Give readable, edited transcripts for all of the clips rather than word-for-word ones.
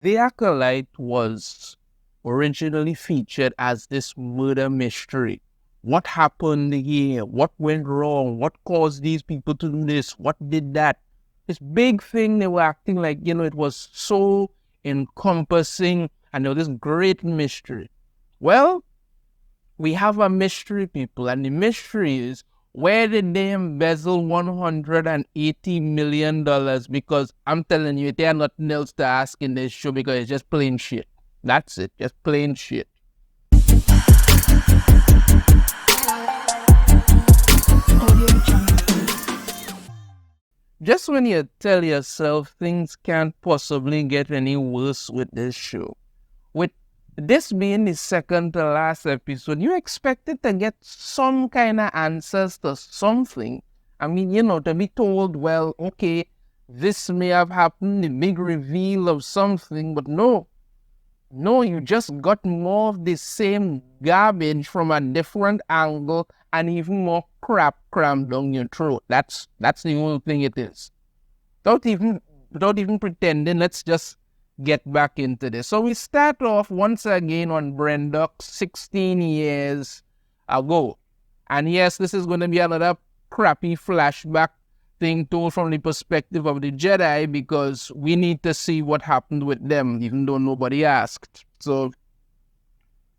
The Acolyte was originally featured as this murder mystery. What happened here? What went wrong? What caused these people to do this? What did that? This big thing they were acting like, it was so encompassing and there was this great mystery. Well, we have a mystery, people, and the mystery is, where did they embezzle $180 million? Because I'm telling you, there's nothing else to ask in this show because it's just plain shit. That's it, just plain shit. Just when you tell yourself things can't possibly get any worse with this show, with this being the second to last episode, you expected to get some kind of answers to something. I mean, to be told, well, okay, this may have happened, the big reveal of something, but no, you just got more of the same garbage from a different angle and even more crap crammed down your throat. That's the whole thing it is. Without even pretending, let's just get back into this. So we start off once again on Brendok 16 years ago. And yes, this is going to be another crappy flashback thing told from the perspective of the Jedi because we need to see what happened with them, even though nobody asked. So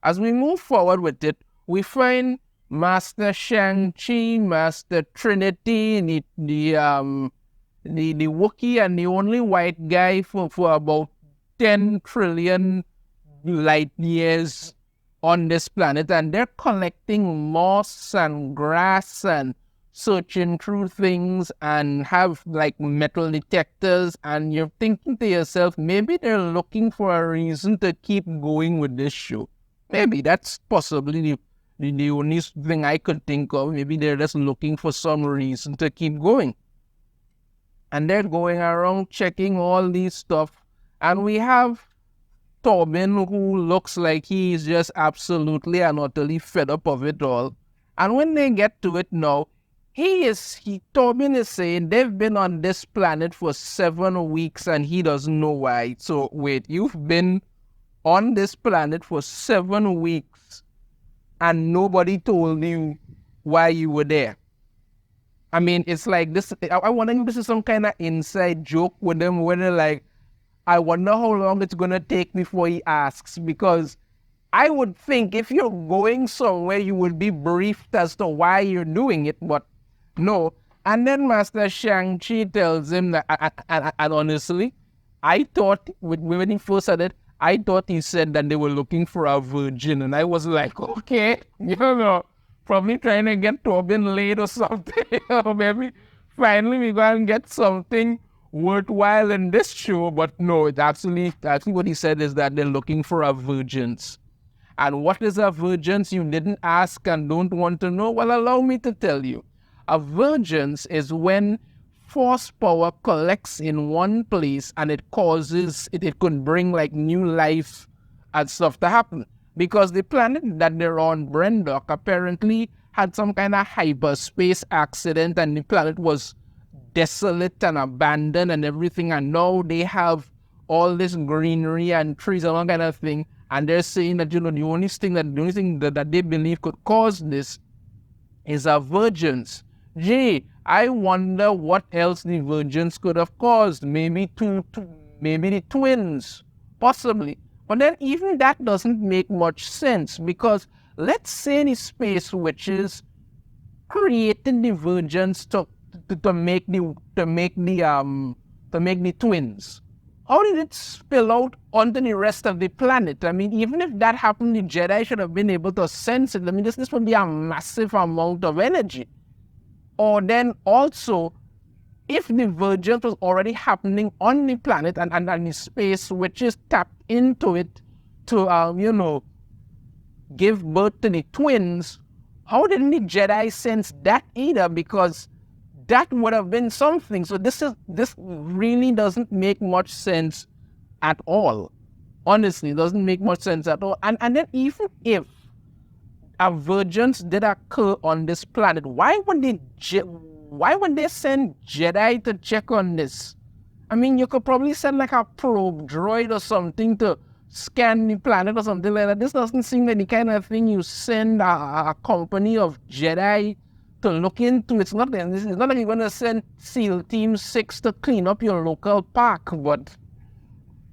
as we move forward with it, we find Master Shang-Chi, Master Trinity, the Wookiee and the only white guy for about 10 trillion light years on this planet, and they're collecting moss and grass and searching through things and have like metal detectors, and you're thinking to yourself, maybe they're looking for a reason to keep going with this show. Maybe that's possibly the only thing I could think of. Maybe they're just looking for some reason to keep going. And they're going around checking all these stuff. And we have Tobin, who looks like he's just absolutely and utterly fed up of it all. And when they get to it now, Tobin is saying they've been on this planet for 7 weeks and he doesn't know why. So wait, you've been on this planet for 7 weeks and nobody told you why you were there. I mean, it's like this. I wonder if this is some kind of inside joke with them where they're like, I wonder how long it's going to take before he asks, because I would think if you're going somewhere, you would be briefed as to why you're doing it, but no. And then Master Shang-Chi tells him that, and honestly, I thought, when he first said it, I thought he said that they were looking for a virgin, and I was like, okay, probably trying to get Tobin laid or something, or maybe finally we're going to get something worthwhile in this show. But no, it's actually what he said is that they're looking for a virgins. And what is a virgins? You didn't ask and don't want to know? Well, allow me to tell you. A virgins is when force power collects in one place and it could bring like new life and stuff to happen. Because the planet that they're on, Brendok, apparently had some kind of hyperspace accident and the planet was desolate and abandoned and everything, and now they have all this greenery and trees and all kind of thing, and they're saying that the only thing that they believe could cause this is a virgins. Gee, I wonder what else the virgins could have caused. Maybe maybe the twins, possibly. But then even that doesn't make much sense, because let's say the space witches created the virgins to make the twins. How did it spill out onto the rest of the planet? I mean, even if that happened, the Jedi should have been able to sense it. I mean, this would be a massive amount of energy. Or then also, if the virgins was already happening on the planet and the space witches tapped into it to give birth to the twins, how didn't the Jedi sense that either? Because that would have been something. So this really doesn't make much sense at all. Honestly, it doesn't make much sense at all. And then even if a virgins did occur on this planet, why would they send Jedi to check on this? I mean, you could probably send like a probe droid or something to scan the planet or something like that. This doesn't seem like the kind of thing you send a company of Jedi to look into. It's not like you're going to send SEAL Team 6 to clean up your local park, but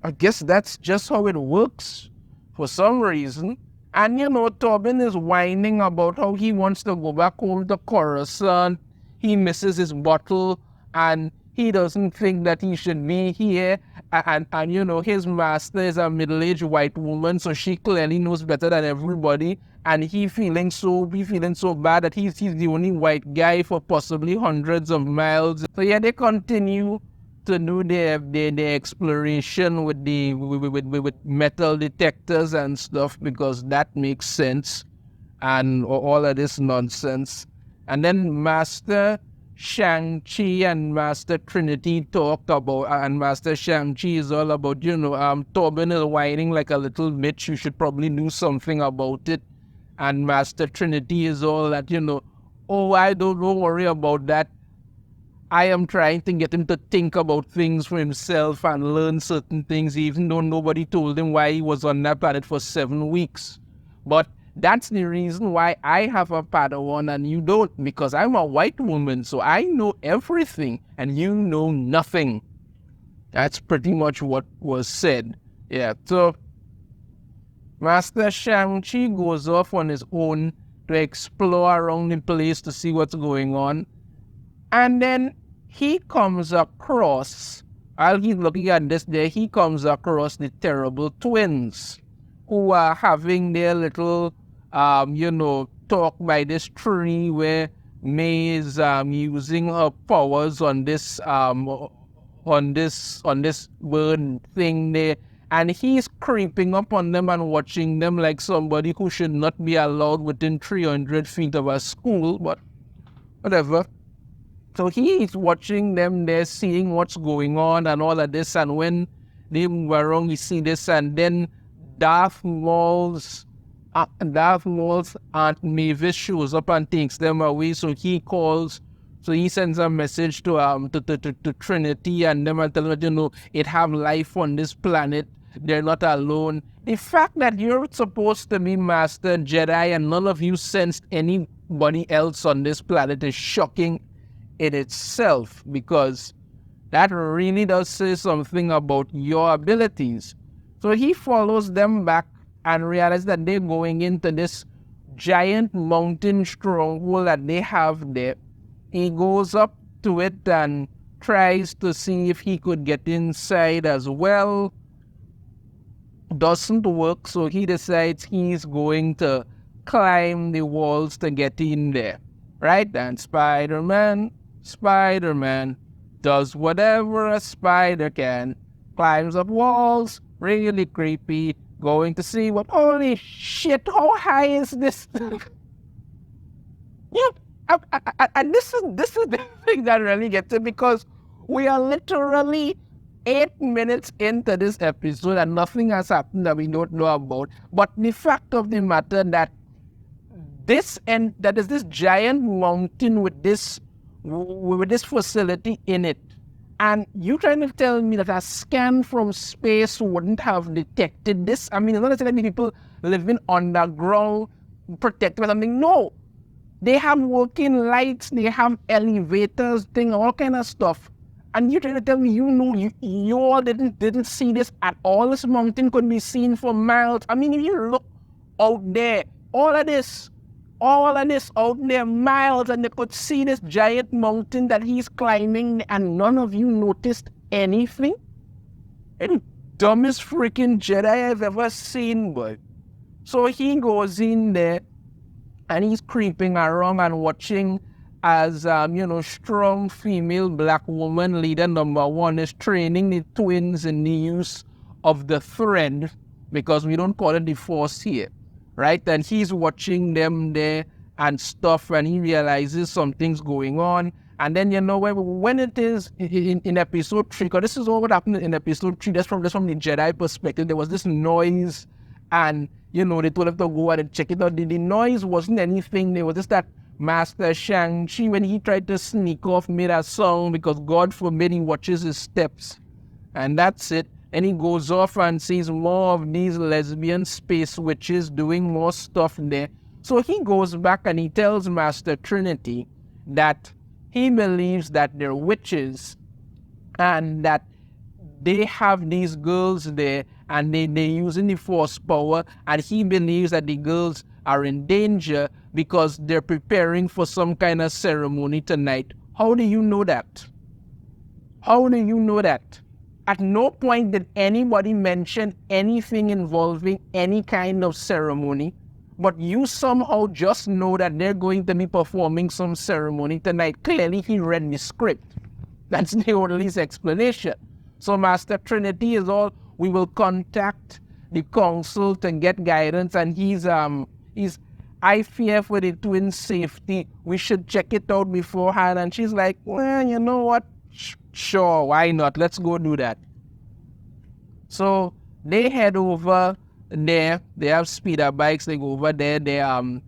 I guess that's just how it works for some reason. And Tobin is whining about how he wants to go back home to Coruscant. He misses his bottle and he doesn't think that he should be here. And his master is a middle-aged white woman, so she clearly knows better than everybody. And he feeling so bad that he's the only white guy for possibly hundreds of miles. So yeah, they continue to do their exploration with with metal detectors and stuff, because that makes sense, and all of this nonsense. And then Master Shang-Chi and Master Trinity talk about, and Master Shang-Chi is all about, Tobin is whining like a little bitch, you should probably do something about it. And Master Trinity is all that, oh, don't worry about that. I am trying to get him to think about things for himself and learn certain things, even though nobody told him why he was on that planet for 7 weeks. But that's the reason why I have a Padawan and you don't, because I'm a white woman, so I know everything and you know nothing. That's pretty much what was said. Yeah, so Master Shang-Chi goes off on his own to explore around the place to see what's going on. And then he comes across, while he's looking at this there, he comes across the terrible twins who are having their little, talk by this tree where May is using her powers on this bird thing there. And he's creeping up on them and watching them like somebody who should not be allowed within 300 feet of a school, but whatever. So he is watching them there, seeing what's going on and all of this. And when they move around, we see this. And then Darth Maul's Aunt Mavis shows up and takes them away. So he sends a message to Trinity and them and tell them, it have life on this planet. They're not alone. The fact that you're supposed to be Master Jedi and none of you sensed anybody else on this planet is shocking in itself, because that really does say something about your abilities. So he follows them back and realizes that they're going into this giant mountain stronghold that they have there. He goes up to it and tries to see if he could get inside as well. Doesn't work, so he decides he's going to climb the walls to get in there. Right? And Spider-Man does whatever a spider can. Climbs up walls, really creepy, going to see what, holy shit, how high is this? And this is the thing that really gets it, because we are literally 8 minutes into this episode and nothing has happened that we don't know about. But the fact of the matter that that is this giant mountain with this facility in it, and you trying to tell me that a scan from space wouldn't have detected this? I mean, it's not necessarily people living underground protected by something. No, they have working lights, they have elevators, all kind of stuff. And you trying to tell me you all didn't see this at all? This mountain could be seen for miles. I mean, if you look out there, all of this out there miles, and they could see this giant mountain that he's climbing, and none of you noticed anything? The dumbest freaking Jedi I've ever seen, boy. So he goes in there and he's creeping around and watching as strong female black woman leader number 1 is training the twins in the use of the thread, because we don't call it the Force here. Right? And he's watching them there and stuff, and he realizes something's going on. And then, when it is in episode 3, because this is all what happened in episode 3, that's from the Jedi perspective, there was this noise, and, they told him to go and check it out. The noise wasn't anything. There was just that Master Shang-Chi, when he tried to sneak off, made a sound, because God forbid he watches his steps. And that's it. And he goes off and sees more of these lesbian space witches doing more stuff there. So he goes back and he tells Master Trinity that he believes that they're witches and that they have these girls there and they're using the force power, and he believes that the girls are in danger because they're preparing for some kind of ceremony tonight. How do you know that? How do you know that? At no point did anybody mention anything involving any kind of ceremony, but you somehow just know that they're going to be performing some ceremony tonight. Clearly, he read the script. That's the only explanation. So Master Trinity is all, we will contact the council to get guidance, and he's I fear for the twins' safety. We should check it out beforehand. And she's like, well, you know what? Sure, why not? Let's go do that. So they head over there. They have speeder bikes. They go over there. And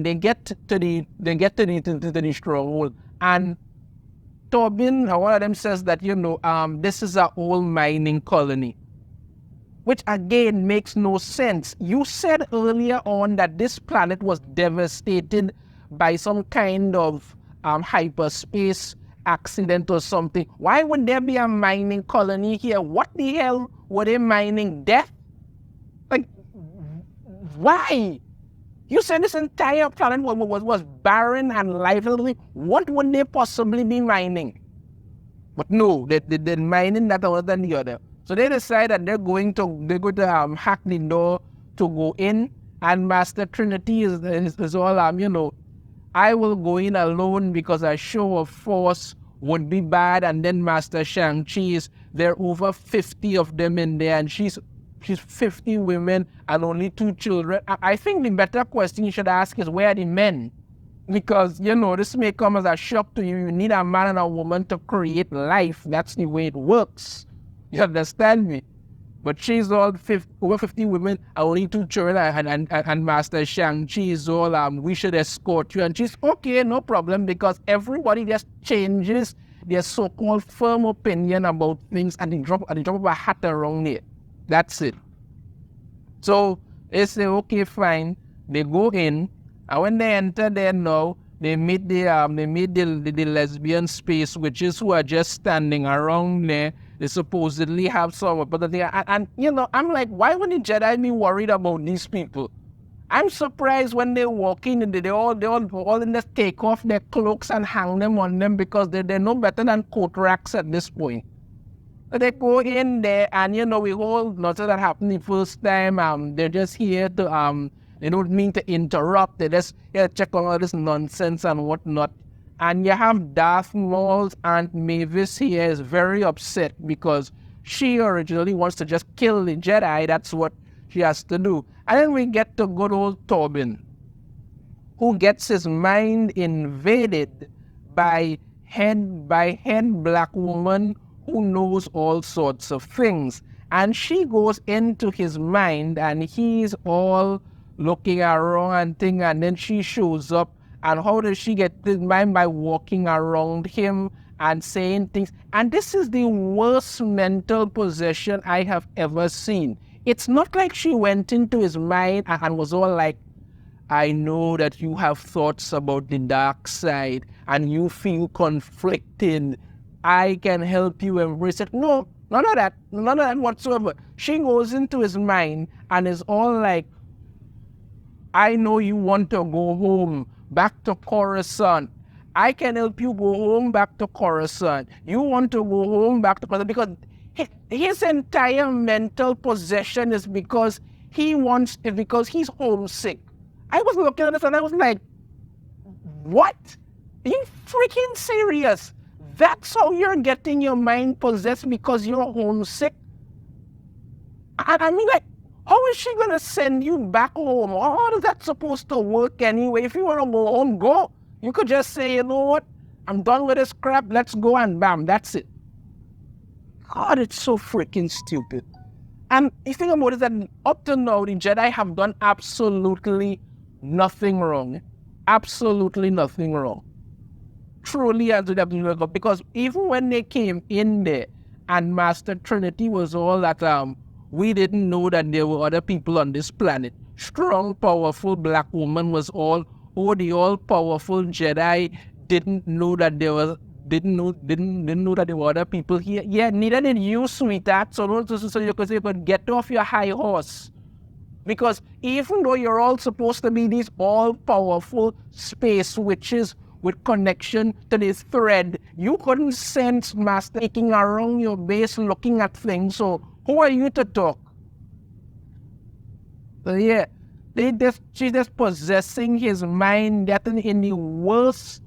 they get to the stronghold. And Tobin, one of them says that this is an old mining colony, which again makes no sense. You said earlier on that this planet was devastated by some kind of hyperspace accident or something. Why would there be a mining colony here? What the hell were they mining? Death? Like, why? You said this entire planet was barren and lifeless. What would they possibly be mining? But no, they're mining that other than the other. So they decide that they're going to hack the door to go in, and Master Trinity is all I will go in alone because a show of force would be bad. And then Master Shang-Chi there are over 50 of them in there, and she's 50 women and only 2 children. I think the better question you should ask is, where are the men? Because, this may come as a shock to you. You need a man and a woman to create life. That's the way it works. You understand me? But she's all over 50 women, only 2 children, and Master Shang-Chi is all, we should escort you. And she's, okay, no problem, because everybody just changes their so-called firm opinion about things at the drop of a hat around it. That's it. So they say, okay, fine. They go in, and when they enter there now, they meet the lesbian space witches who are just standing around there. They supposedly have some, but I'm like, why would the Jedi be worried about these people? I'm surprised when they walk in and they all in this take off their cloaks and hang them on them, because they're no better than coat racks at this point. They go in there, and we all notice that happened the first time. They're just here to they don't mean to interrupt. They just check on all this nonsense and whatnot. And you have Darth Maul's Aunt Mavis here is very upset because she originally wants to just kill the Jedi. That's what she has to do. And then we get to good old Tobin, who gets his mind invaded by head black woman who knows all sorts of things. And she goes into his mind, and he's all looking around and then she shows up. And how does she get this mind? By walking around him and saying things. And this is the worst mental possession I have ever seen. It's not like she went into his mind and was all like, I know that you have thoughts about the dark side and you feel conflicted. I can help you embrace it. No, none of that whatsoever. She goes into his mind and is all like, I know you want to go home, back to Coruscant. I can help you go home back to Coruscant. You want to go home back to Coruscant, because his entire mental possession is because because he's homesick. I was looking at this and I was like, what? Are you freaking serious? That's how you're getting your mind possessed, because you're homesick? I mean, like, how is she going to send you back home? How is that supposed to work anyway? If you want to go home, go. You could just say, you know what? I'm done with this crap. Let's go, and bam, that's it. God, it's so freaking stupid. And the thing about it is that up to now, the Jedi have done absolutely nothing wrong. Absolutely nothing wrong. Truly, because even when they came in there And Master Trinity was all that we didn't know that there were other people on this planet. Strong, powerful black woman was all, the all-powerful Jedi didn't know that there was didn't know that there were other people here. Yeah, neither did you, sweetheart. So you could get off your high horse. Because even though you're all supposed to be these all-powerful space witches with connection to this thread, you couldn't sense Master taking around your base looking at things. So who are you to talk? So yeah, she's just possessing his mind that in the worst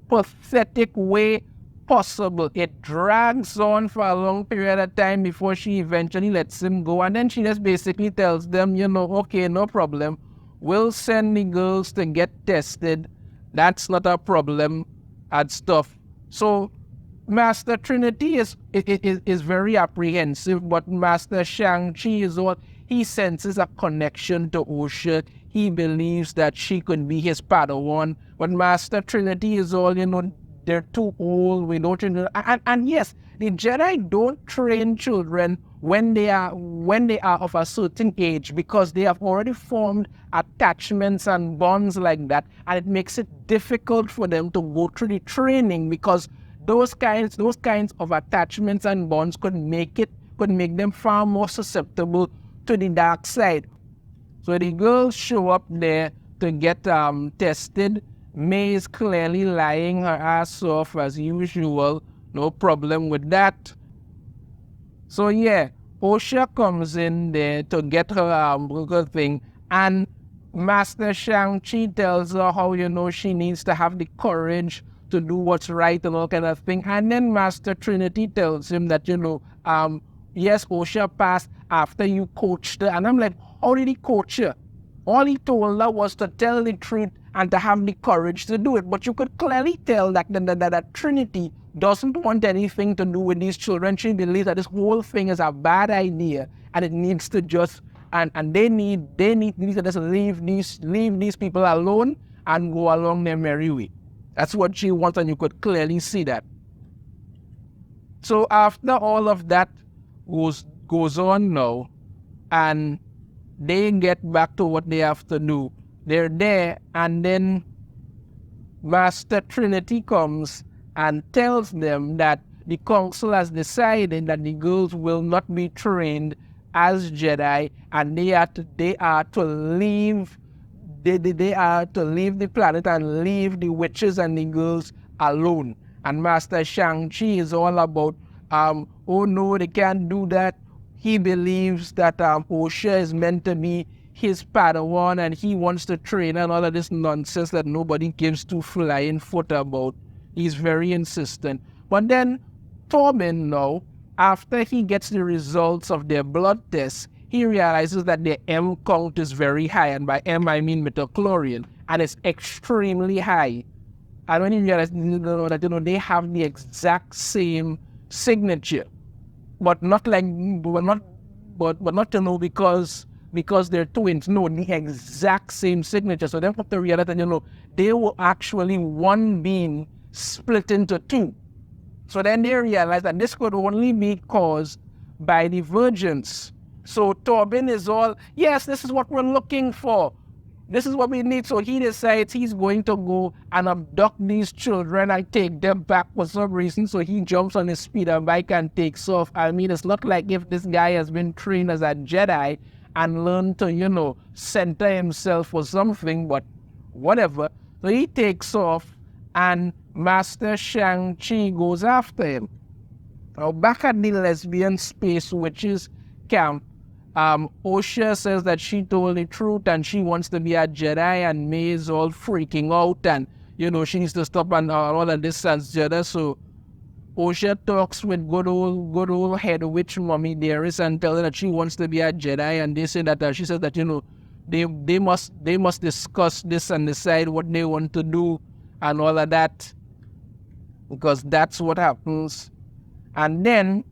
pathetic way possible. It drags on for a long period of time before she eventually lets him go, and then she just basically tells them, okay, no problem, we'll send the girls to get tested, that's not a problem, and stuff. So Master Trinity is very apprehensive, but Master Shang-Chi is all, he senses a connection to Osha. He believes that she could be his Padawan, but Master Trinity is all, they're too old, we don't train. And yes, the Jedi don't train children when they are of a certain age, because they have already formed attachments and bonds like that, and it makes it difficult for them to go through the training, because those kinds of attachments and bonds could make them far more susceptible to the dark side. So the girls show up there to get tested. May is clearly lying her ass off as usual. No problem with that. So yeah, Osha comes in there to get her thing, and Master Shang-Chi tells her how, she needs to have the courage to do what's right and all kind of thing. And then Master Trinity tells him that, yes, Osha passed after you coached her. And I'm like, how did he coach her? All he told her was to tell the truth and to have the courage to do it. But you could clearly tell that Trinity doesn't want anything to do with these children. She believes that this whole thing is a bad idea, and it needs to just, and they need to just leave these people alone and go along their merry way. That's what she wants, and you could clearly see that. So after all of that goes on now, and they get back to what they have to do, they're there, and then Master Trinity comes and tells them that the council has decided that the girls will not be trained as Jedi, and they are to leave the planet and leave the witches and the girls alone. And Master Shang-Chi is all about, oh no, they can't do that. He believes that Osha is meant to be his Padawan, and he wants to train and all of this nonsense that nobody gives two flying foot about. He's very insistent. But then Torben now, after he gets the results of their blood tests, he realizes that their M count is very high, and by M I mean midichlorian, and it's extremely high. And when he realizes that they have the exact same signature, but not because they're twins. No, the exact same signature. So they have to realize that they were actually one being split into two. So then they realize that this could only be caused by divergence. So Torben is all, yes, this is what we're looking for. This is what we need. So he decides he's going to go and abduct these children and take them back for some reason. So he jumps on his speeder bike and takes off. I mean, it's not like if this guy has been trained as a Jedi and learned to, center himself for something, but whatever. So he takes off, and Master Shang-Chi goes after him. Now, back at the lesbian space witches camp, Osha says that she told the truth and she wants to be a Jedi, and May is all freaking out, and she needs to stop and all of this as Jedi. So Osha talks with good old head witch mommy Dearest and tells her that she wants to be a Jedi, and they say that she says that they must discuss this and decide what they want to do and all of that, because that's what happens. And then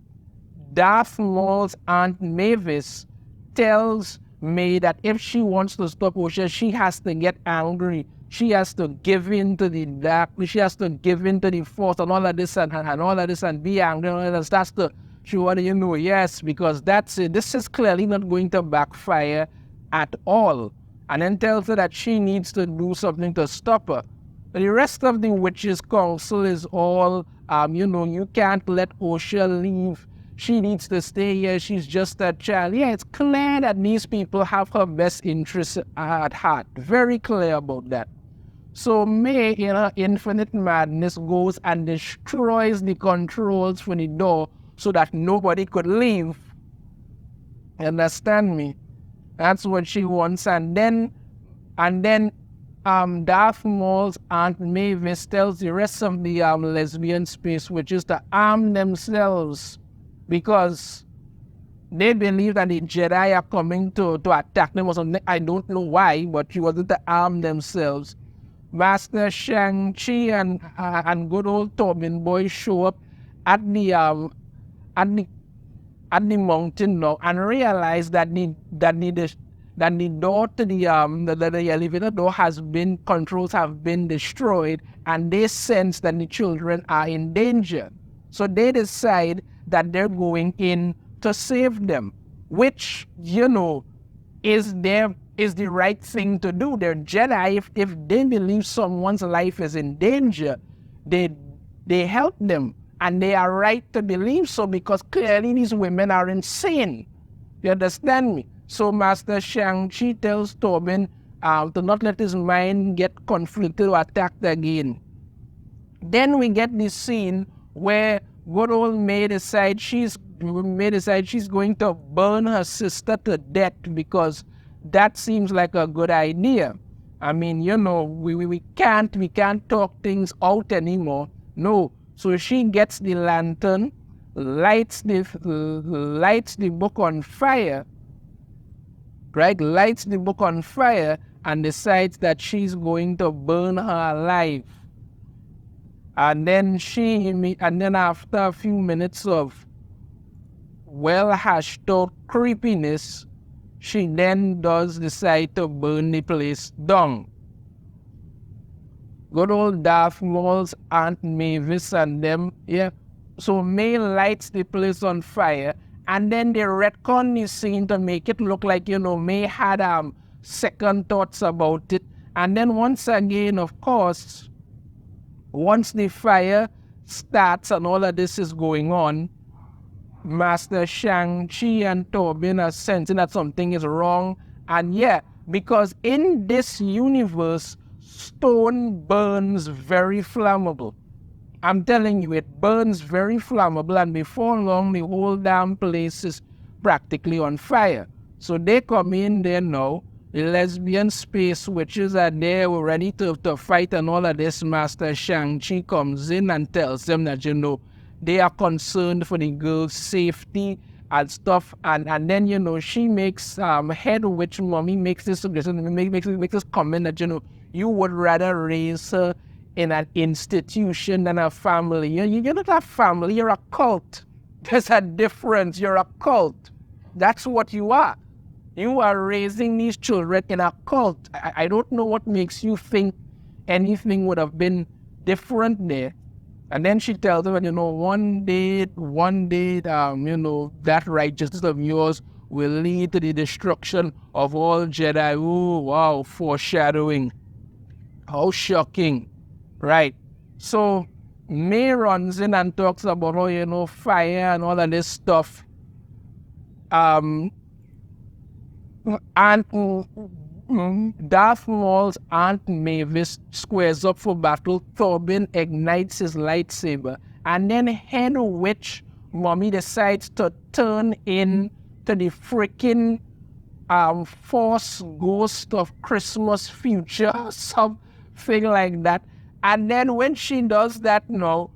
Darth Maul's Aunt Mavis tells May that if she wants to stop Osha, she has to get angry. She has to give in to the dark. She has to give in to the force and all of this and all of this and be angry and all of that. Sure, yes, because that's it. This is clearly not going to backfire at all. And then tells her that she needs to do something to stop her. The rest of the witches' council is all, you can't let Osha leave. She needs to stay here. She's just a child. Yeah, it's clear that these people have her best interests at heart. Very clear about that. So May, in her infinite madness, goes and destroys the controls for the door so that nobody could leave. Understand me? That's what she wants. And then Darth Maul's Aunt Mavis tells the rest of the lesbian space witches to arm themselves because they believe that the Jedi are coming to attack them or something. I don't know why, but she wanted to arm themselves. Master Shang-Chi and good old Tobin Boy show up at the mountain now and realize that the door to the elevator door controls have been destroyed, and they sense that the children are in danger. So they decide that they're going in to save them, which is the right thing to do. They're Jedi. If they believe someone's life is in danger, they help them. And they are right to believe so because clearly these women are insane. You understand me? So Master Shang-Chi tells Tobin to not let his mind get conflicted or attacked again. Then we get this scene where good old May decides she's going to burn her sister to death because that seems like a good idea. I mean, we can't talk things out anymore. No. So she gets the lantern, lights the book on fire, right? Lights the book on fire and decides that she's going to burn her alive. And then after a few minutes of well-hashed out creepiness, she then does decide to burn the place down. Good old Darth Maul's Aunt Mavis and them, yeah. So May lights the place on fire, and then they retcon the scene to make it look like, May had second thoughts about it. And then once again, of course, once the fire starts and all of this is going on, Master Shang-Chi and Tobin are sensing that something is wrong. And yeah, because in this universe, stone burns very flammable. I'm telling you, it burns very flammable, and before long, the whole damn place is practically on fire. So they come in there now. The lesbian space witches are there, we're ready to fight and all of this. Master Shang-Chi comes in and tells them that, they are concerned for the girl's safety and stuff. And then, she makes, head witch mommy makes this suggestion, makes this comment that, you would rather raise her in an institution than a family. You're not a family, you're a cult. There's a difference, you're a cult. That's what you are. You are raising these children in a cult. I don't know what makes you think anything would have been different there. And then she tells them, one day, that righteousness of yours will lead to the destruction of all Jedi. Ooh, wow, foreshadowing. How shocking, right? So May runs in and talks about fire and all of this stuff. And Darth Maul's Aunt Mavis squares up for battle. Tobin ignites his lightsaber, and then head witch mommy decides to turn in to the freaking Force Ghost of Christmas Future, something like that. And then when she does that now,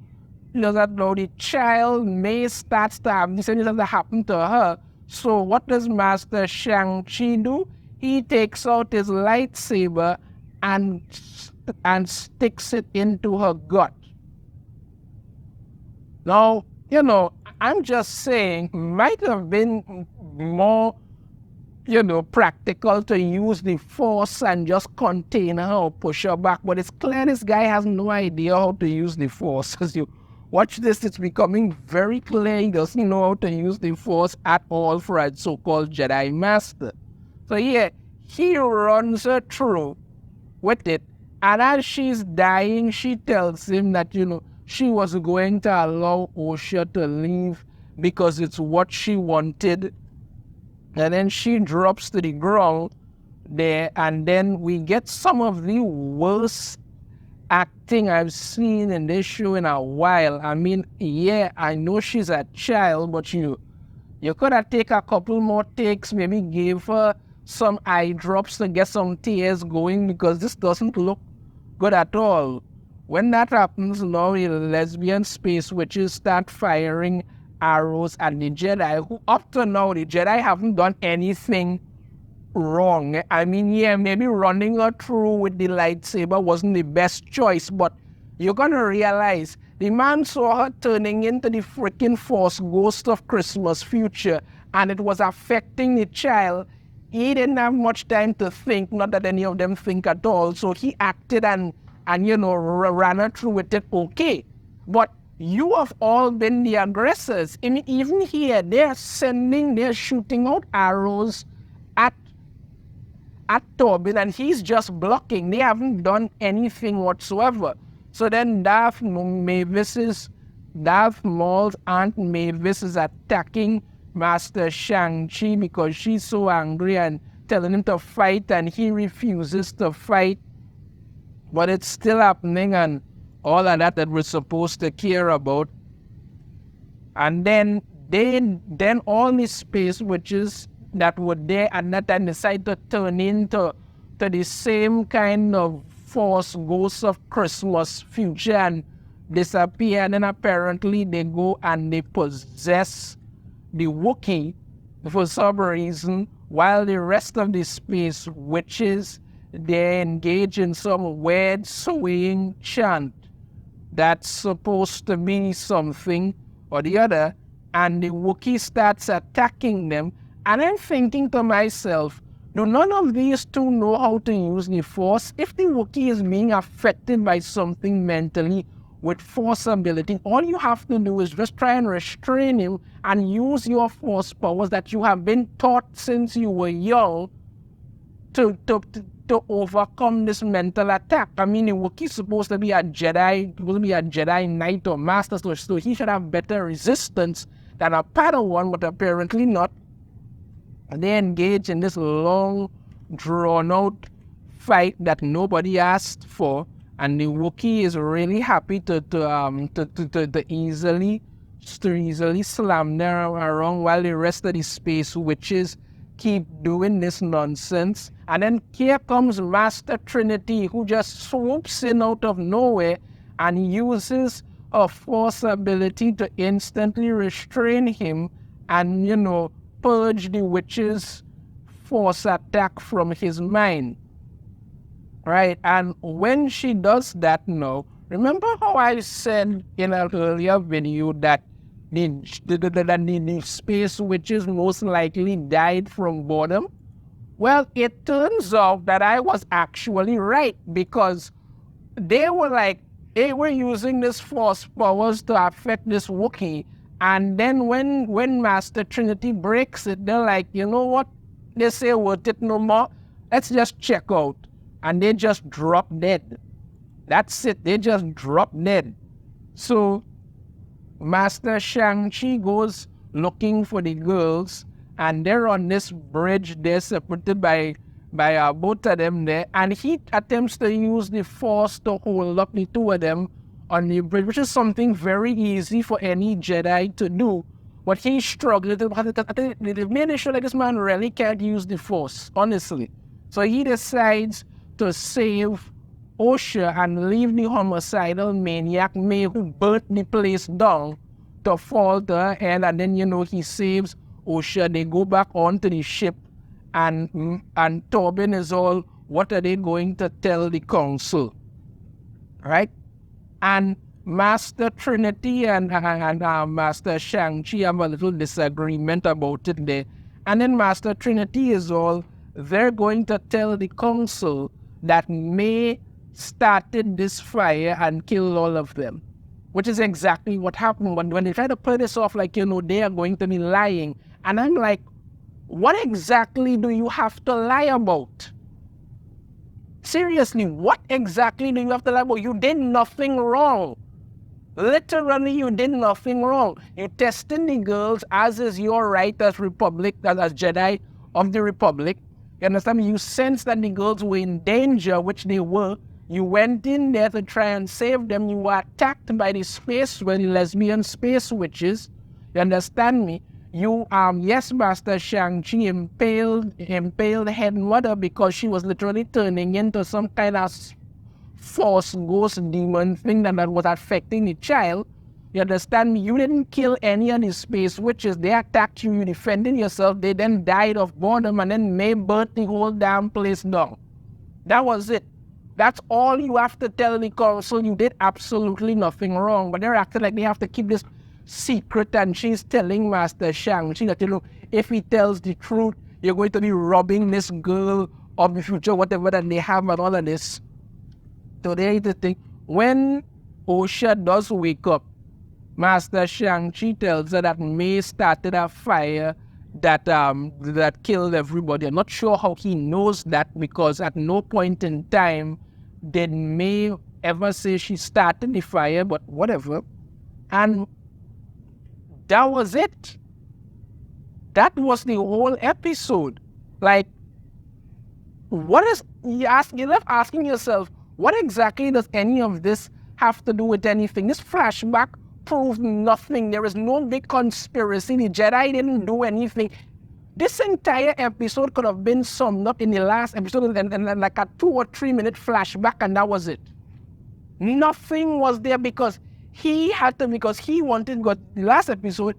the child May starts to have this and that happen to her. So what does Master Shang-Chi do? He takes out his lightsaber and sticks it into her gut. Now, I'm just saying, might have been more, practical to use the force and just contain her or push her back. But it's clear this guy has no idea how to use the force. watch this, it's becoming very clear he doesn't know how to use the Force at all for a so-called Jedi Master. So yeah, he runs her through with it. And as she's dying, she tells him that, she was going to allow Osha to leave because it's what she wanted. And then she drops to the ground there, and then we get some of the worst acting I've seen in this show in a while. I mean, yeah, I know she's a child, but you could have taken a couple more takes, maybe give her some eye drops to get some tears going, because this doesn't look good at all. When that happens, now the lesbian space witches start firing arrows at the Jedi, who up to now, the Jedi haven't done anything wrong. I mean, yeah, maybe running her through with the lightsaber wasn't the best choice, but you're gonna realize the man saw her turning into the freaking Force ghost of Christmas future, and it was affecting the child. He didn't have much time to think, not that any of them think at all, so he acted and ran her through with it okay. But you have all been the aggressors. I mean, even here, they're shooting out arrows at Tobin, and he's just blocking. They haven't done anything whatsoever. So then Darth Maul's Aunt Mavis is attacking Master Shang-Chi because she's so angry and telling him to fight, and he refuses to fight. But it's still happening, and all of that we're supposed to care about. And then all these space witches that were there at that time decide to turn into the same kind of Force ghosts of Christmas future and disappear. And then apparently they go and they possess the Wookiee for some reason, while the rest of the space witches, they engage in some weird swaying chant that's supposed to be something or the other, and the Wookiee starts attacking them. And I'm thinking to myself, do none of these two know how to use the Force? If the Wookiee is being affected by something mentally with Force ability, all you have to do is just try and restrain him and use your Force powers that you have been taught since you were young to overcome this mental attack. I mean, the Wookiee's supposed to be a Jedi Knight or Master, so he should have better resistance than a Padawan, but apparently not. They engage in this long, drawn-out fight that nobody asked for, and the Wookiee is really happy to easily slam them around, while the rest of the space witches keep doing this nonsense. And then here comes Master Trinity, who just swoops in out of nowhere and uses a Force ability to instantly restrain him and, purge the witch's Force attack from his mind. Right? And when she does that now, remember how I said in an earlier video that the space witches most likely died from boredom? Well, it turns out that I was actually right, because they were using this Force powers to affect this Wookiee. And then when Master Trinity breaks it, they're like, you know what? They say, worth it no more. Let's just check out. And they just drop dead. That's it. They just drop dead. So Master Shang-Chi goes looking for the girls, and they're on this bridge. They're separated by both of them there. And he attempts to use the Force to hold up the two of them on the bridge, which is something very easy for any Jedi to do. But he struggled. They made it sure that this man really can't use the Force, honestly. So he decides to save Osha and leave the homicidal maniac May, who burnt the place down, to fall to her head. And then, he saves Osha. They go back onto the ship, and Tobin is all, what are they going to tell the council? Right? And Master Trinity and Master Shang-Chi have a little disagreement about it there. And then Master Trinity is all, they're going to tell the council that May started this fire and killed all of them. which is exactly what happened. When they try to play this off like, they are going to be lying. And I'm like, what exactly do you have to lie about? Seriously, what exactly do you have to lie about? You did nothing wrong. Literally, you did nothing wrong. You tested the girls, as is your right as Jedi of the Republic. You understand me? You sensed that the girls were in danger, which they were. You went in there to try and save them. You were attacked by the lesbian space witches. You understand me? You, yes, Master Shang-Chi impaled Head Mother because she was literally turning into some kind of force ghost demon thing that was affecting the child. You understand me? You didn't kill any of the space witches. They attacked you. You defended yourself. They then died of boredom and then may burnt the whole damn place down. That was it. That's all you have to tell the council. You did absolutely nothing wrong. But they're acting like they have to keep this secret, and she's telling Master Shang-Chi that, if he tells the truth, you're going to be robbing this girl of the future, whatever that they have and all of this. So they the thing. When Osha does wake up, Master Shang-Chi tells her that May started a fire that killed everybody. I'm not sure how he knows that, because at no point in time did May ever say she started the fire, but whatever. And that was it. That was the whole episode. Like, you're left asking yourself, what exactly does any of this have to do with anything? This flashback proved nothing. There is no big conspiracy. The Jedi didn't do anything. This entire episode could have been summed up in the last episode and like a 2 or 3 minute flashback, and that was it. Nothing was there because he wanted. The last episode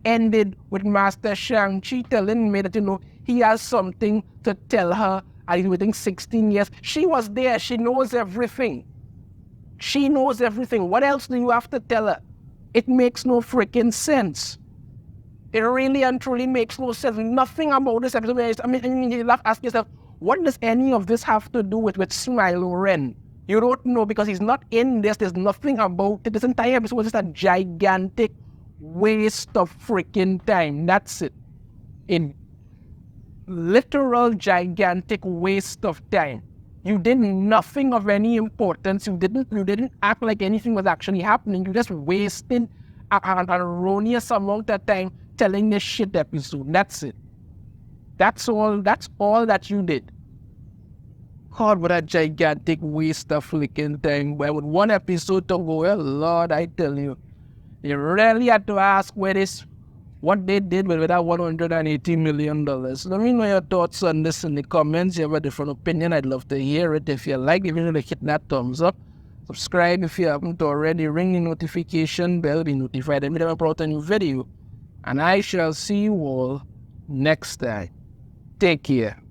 ended with Master Shang-Chi telling me that, he has something to tell her, and he's waiting 16 years. She was there. She knows everything. She knows everything. What else do you have to tell her? It makes no freaking sense. It really and truly makes no sense. Nothing about this episode. You have to ask yourself, what does any of this have to do with Smilo Ren? You don't know, because he's not in this. There's nothing about it. This entire episode was just a gigantic waste of freaking time. That's it. A literal gigantic waste of time. You did nothing of any importance. You didn't act like anything was actually happening. You just wasted an erroneous amount of time telling this shit episode. That's it. That's all that you did. God, what a gigantic waste of freaking time. Well, with one episode to go, well, Lord, I tell you, you really had to ask what they did with that $180 million. Let me know your thoughts on this in the comments. You have a different opinion, I'd love to hear it. If you like, if you really hit that thumbs up. Subscribe if you haven't already. Ring the notification bell, be notified every time I put out a new video. And I shall see you all next time. Take care.